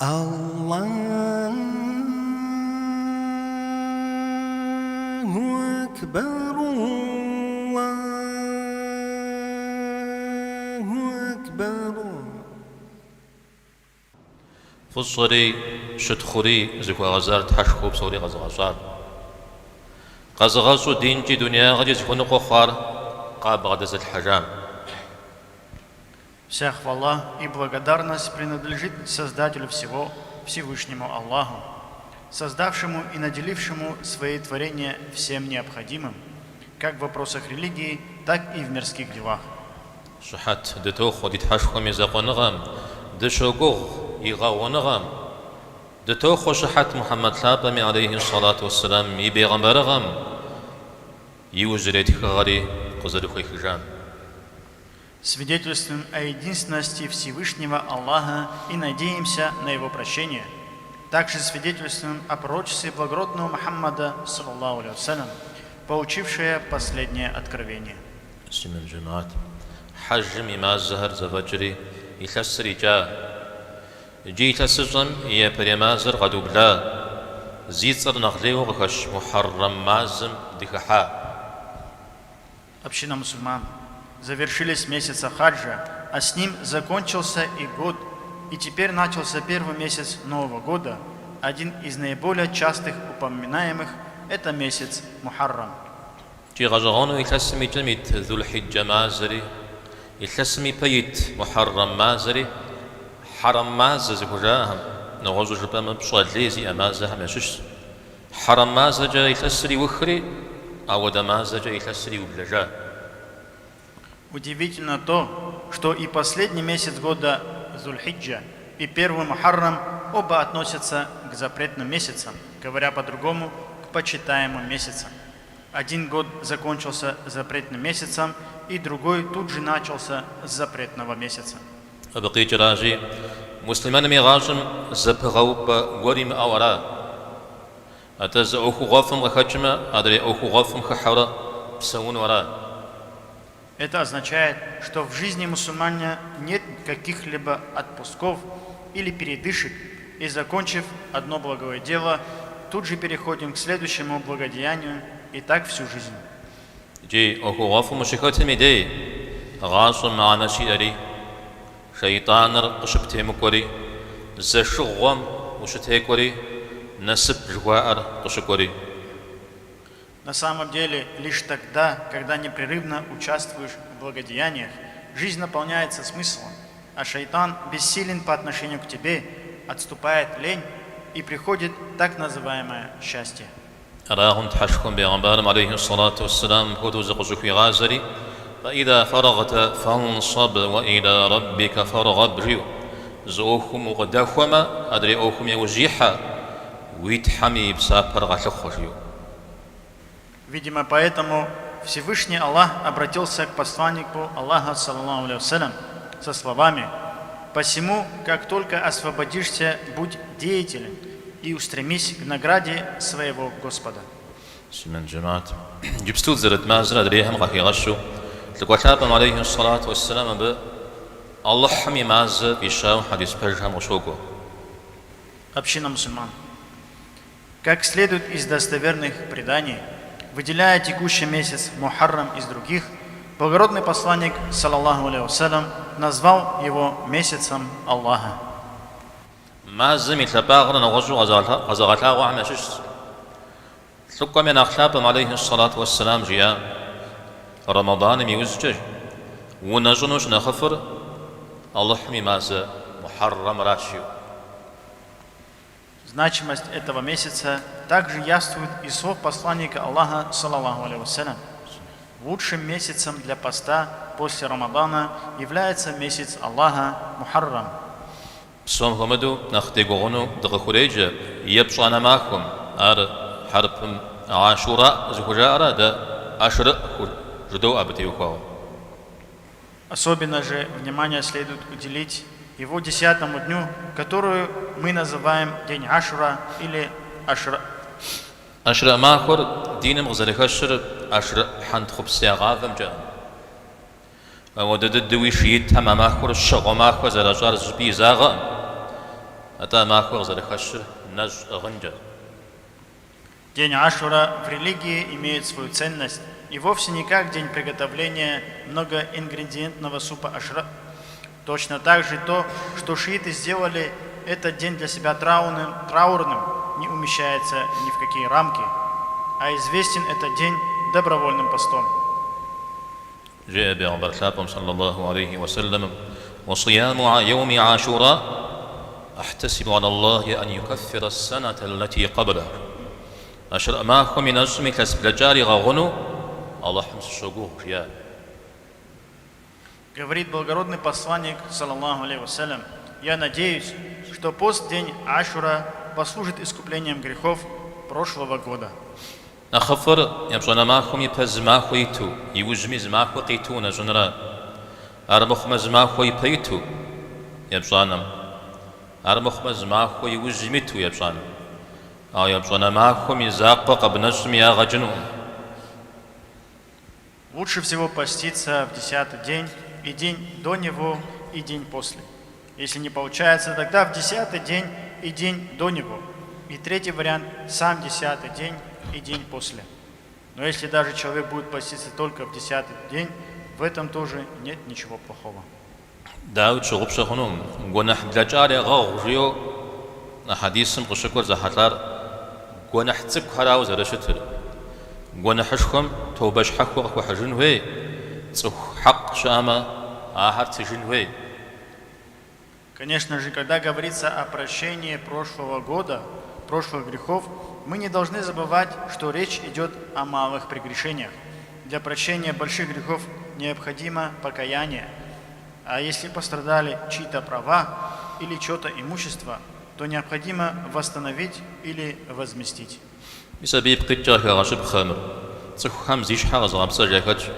Allahu Akbar, Allahu Akbar. فصري شتخري زكوا غزار تحشخو بصوري غزغصار غزغصو دينجي دنيا غدي زكون قخار قاب غدز الحجام. Вся хвала и благодарность принадлежит Создателю всего, Всевышнему Аллаху, создавшему и наделившему свои творения всем необходимым, как в вопросах религии, так и в мирских делах. شحات دتوخ ودي تحشخو ميزاقونغام دشوغوغ يغاونغام دتوخ شحات محمد لابامي عليه الصلاة والسلام يبيغمبرغام يوزريت خغاري قزرخي خجام. Свидетельствуем о единственности Всевышнего Аллаха и надеемся на Его прощение. Также свидетельствуем о пророчестве благородного Мухаммада, саллаллаху алейхи вассалям, получившее последнее откровение. سيمن جماعت حجم ما زهر زفجري يخسر جا جي تسجم يا بريمازر غدو بلا زيصر نغلي وغش محرم مازم دخحا. Община мусульман, завершились месяца хаджа, а с ним закончился и год, и теперь начался первый месяц Нового года. Один из наиболее частых упоминаемых – это месяц Мухаррам. جي غجغونو يخسمي جميت ذو الحجة مازري يخسمي بيت محرم مازري حرم ماز زكوجاهم نغوزو جبا مبشغل ليزي أمازها مشش حرم مازجا يخسري وخري أو دمازجا يخسري وبلجا. Удивительно то, что и последний месяц года Зуль-Хиджа, и первый Мухаррам оба относятся к запретным месяцам, говоря по-другому, к почитаемым месяцам. Один год закончился запретным месяцем, и другой тут же начался с запретного месяца. أبقي جراجي مسلمان ميغاجم زبغوب وريم أورا أتز أخو غفم خجمة أدري أخو غفم خحرة بسون ورا. Это означает, что в жизни мусульманина нет каких-либо отпусков или передышек, и закончив одно благое дело, тут же переходим к следующему благодеянию, и так всю жизнь. جي أخو غفم شكتمي دي غاصم معنا شيئري شيطان رقشبتي مكوري زشغوام وشتيكوري نسب جوائر قشكوري. На самом деле, лишь тогда, когда непрерывно участвуешь в благодеяниях, жизнь наполняется смыслом, а шайтан бессилен по отношению к тебе, отступает лень и приходит так называемое счастье. أراهم تحشكم بأغنبارم عليه الصلاة والسلام هدو زقزكي غازري فإذا فرغت فانصب وإلى ربك فارغب ريو زوخم وغداخوما أدري أوخم يوزيحا ويتحمي بسابر غلخوشيو. Видимо, поэтому Всевышний Аллах обратился к посланнику Аллаха, саллаллаху алейхи вассалям, со словами: «Посему, как только освободишься, будь деятелен и устремись к награде своего Господа». سمن جماعت جبستوت زرت مازرة دريهم غاكي غشو لقواتابم عليه الصلاة والسلام ب الله حمي ماز بيشاو حديث بجهم وشوكو. Община мусульман. Как следует из достоверных преданий, выделяя текущий месяц Мухаррам из других, благородный посланник, саллаллаху алейхи вассалям, назвал его месяцем Аллаха. مازم يتلباغر نغزو غزغتاغ وعمى شش ثقة من أخلابم عليه الصلاة والسلام جيا رمضان ميوزجج ونجنوش نخفر الله حمي ماز محرم راشيو. Значимость этого месяца также яствует из слов посланника Аллаха, саллаллаху алейхи вассалям. Лучшим месяцем для поста после Рамадана является месяц Аллаха Мухаррам. بسوم همدو نختي قغنو دغخوريجا يبصانا معكم ار حرب عاشوراء زهجارة دا أشرق جدو أبتي وخواو. Особенно же внимание следует уделить его 10-му дню, которую мы называем День Ашура или Ашра. أشرق معكور دين مغزرك أشرق أشرق حنت خبسي غاثم جا ودد الدوي شيت هم معكور الشغو معكور زرجار زبي زاغا أتا ما أخوغ زر خشر نج غنجر. День Ашура в религии имеет свою ценность и вовсе не как день приготовления многоингредиентного супа ашра. Точно так же то, что шииты сделали этот день для себя траурным, не умещается ни в какие рамки, а известен этот день добровольным постом. جاء بأخبار صلى الله عليه وسلم وصيام يوم عاشوراء أحتسب على الله أن يكفر السنة التي قبله. أشر أماكم من أسمي كسبلجاري غغنو الله حمس الشقوق يا. Говорит благородный посланник, саллаллаху алейхи вассалям, я надеюсь, что пост день Ашура послужит искуплением грехов прошлого года. أخفر يبصنا ماكم يبز ماكو يتو يوجميز ماكو قيتونا جنرا أرمخمز ماكو يبيتو يبصنا أرمخمز ماكو يوجميتو يبصنا أو يبصنا ماكم يزاق قبنجم يا غجنو. Лучше всего поститься в 10-й день, и день до него, и день после. Если не получается, тогда в 10-й день и день до него. И третий вариант – сам 10-й день и день после. Но если даже человек будет поститься только в 10-й день, в этом тоже нет ничего плохого. داود شغب شخنوم قنح بلجاري غوغيو حديثم قشكور زحطار قنح تسك هراو زرشتر قنحشكم توبش حكو أخو حجن وي تسخ حق شاما آخر تجن وي. Конечно же, когда говорится о прощении прошлого года, прошлых грехов, мы не должны забывать, что речь идет о малых прегрешениях. Для прощения больших грехов необходимо покаяние. А если пострадали чьи-то права или чье-то имущество, то необходимо восстановить или возместить. بسبب قتجاك غاشب خامر تسخ خمزيش حاغز غابسا جاكت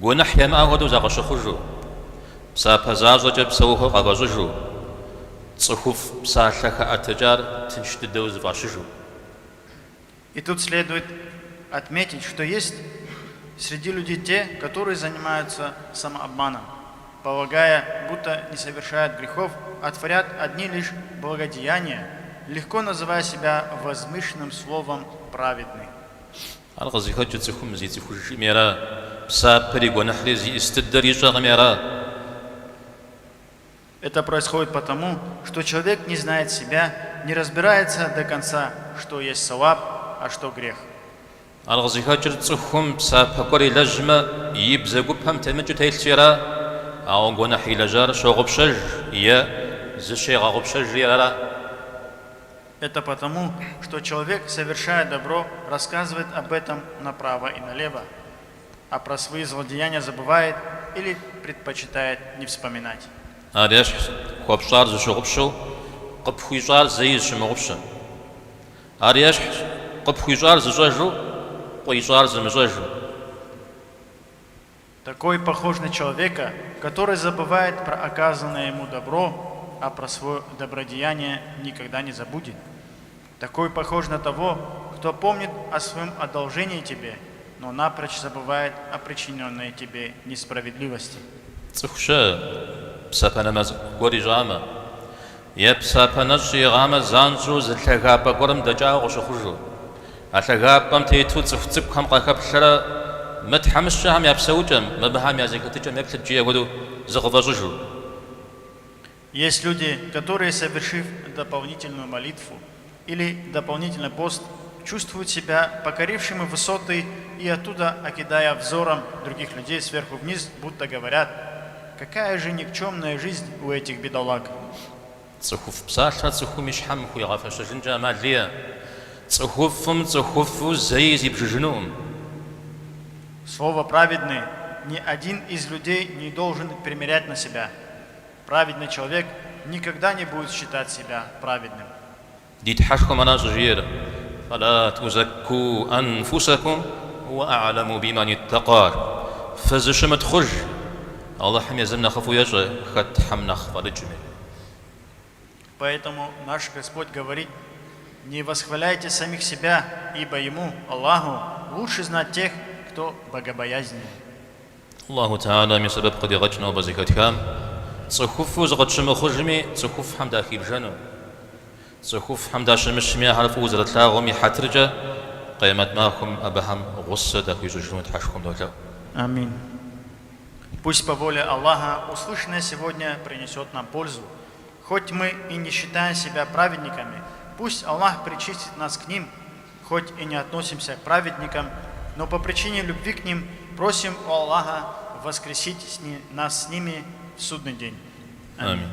قنح يما غدو زغش خجو سابا زازو جب سوه غغزجو تسخوف سالخ أتجار تنشت دوز فاشجو. И тут следует отметить, что есть среди людей те, которые занимаются самообманом, полагая, будто не совершают грехов, а творят одни лишь благодеяния, легко называя себя возвышенным словом «праведный». الغزي خجت سخم زيت خش ميرا بسابري ونحرزي استدري شغميرا. Это происходит потому, что человек не знает себя, не разбирается до конца, что есть саваб, а что грех. الغزي خجت سخم بسابكوري لجمة يبزقو بهم تمجو تيلسيرا أو قنحي لجار شغب شج يا زشي غغب شج يرا. Это потому, что человек, совершая добро, рассказывает об этом направо и налево, а про свои злодеяния забывает или предпочитает не вспоминать. أريش خوابشار زشو غبشو قب خويشار زي شمغبشو أريش قب خويشار زجاجو خويشار زمجاجو. Такой похож на человека, который забывает про оказанное ему добро, а про свое добродеяние никогда не забудет. Такой похож на того, кто помнит о своем одолжении тебе, но напрочь забывает о причиненной тебе несправедливости. تخشى بسابنا مز قوري جامع يا بسابنا شي غامة زانجو زلتغابة قرم دجاغ وشخرجو أتغابة متيتو تفتب كم قاكب شرا متحمس شام يبسوجم مبهم يا زكتجم يكتب جيه ودو زغفجو. Есть люди, которые, совершив дополнительную молитву или дополнительный пост, чувствуют себя покорившими высоты и оттуда, окидая взором других людей сверху вниз, будто говорят: какая же никчемная жизнь у этих бедолаг. تخوف بساحة تخوف مش حمخو يغافش جنجا مالية تخوفهم تخوفو زي بجنوم. Слово «праведный» ни один из людей не должен примерять на себя. Праведный человек никогда не будет считать себя праведным. ديت حشكم أنا صغير فلا تزكوا أنفسكم وأعلم بمن اتقى فزشمت خج الله حمي زمنا خفو يجري خد حمنا خفرجمي. Поэтому наш Господь говорит: не восхваляйте самих себя, ибо Ему, Аллаху, лучше знать тех, кто богобоязненный. الله تعالى من سبب قد غجنا وبزكت كام صخوف وزغت مخرجمي صخوف حمدا خيبجانو صخوف حمدا شمشمي حرفو زرتلاغمي حترجة قيمت ماكم أبهم غصة دخوي جوجون تحشكم دولا. Аминь. Пусть по воле Аллаха услышанное сегодня принесет нам пользу. Хоть мы и не считаем себя праведниками, пусть Аллах причистит нас к ним, хоть и не относимся к праведникам, но по причине любви к ним просим у Аллаха воскресить нас с ними в судный день. Аминь.